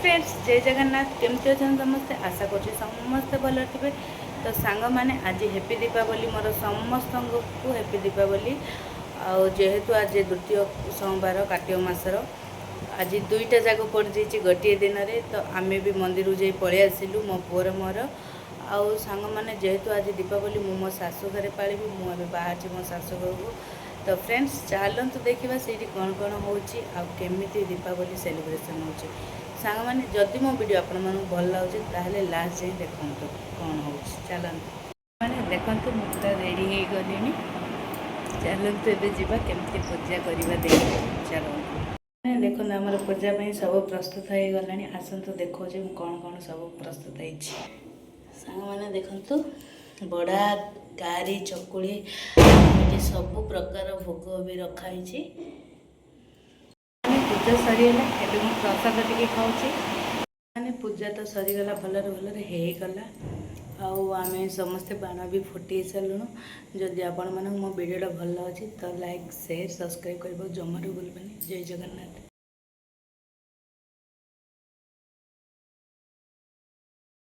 Friends जय जगन्नाथ केमती अच्छा समस्ते आशा कर समस्ते भल थे। तो सांग मैंने आज हैप्पी दीपावली मोर समस्त को हैप्पी दीपावली। जेहेतु आज द्वितीय सोमवार कार्तिक मासर आज दुईटा जाक पड़ जाइए गोटे दिन में। तो आम भी मंदिर जा पलि आसिलु मो पुअर मोर आउ सांग मैंने जेहेतु आज दीपावली मु मो शाशु घरे पाड़ी मुझे बाहर मो शाशु घर को। तो फ्रेंड्स चलतु देखा से कौन कौन होमी दीपावली सेलिब्रेशन हो सांग मैंने जदि मो वीडियो आपण मन भल लगे ताहले लास्ट जाए देखूँ कौन हो चलतु मैंने देखु मुझे रेडी हो गली। चलतु एवं जावा केमती पूजा करवा देख चलतु देखो आम पूजा सब प्रस्तुत हो गला। आसतु देखो कौन कौन सब प्रस्तुत हो सांग मैंने देखु बड़ा गारी चकुड़ी सब प्रकार भोग भी रखाई। पूजा सरीगला एवं मैं प्रसाद टी खाऊँ मैंने पूजा तो सरीगला भलरे भलरे होगला। आम समस्ते बाण भी फुटे सारूँ। जदि आपण मानक मो वीडियोटा भल लगे तो लाइक शेयर सब्सक्राइब करने जमारू भूलबनी। जय जगन्नाथ।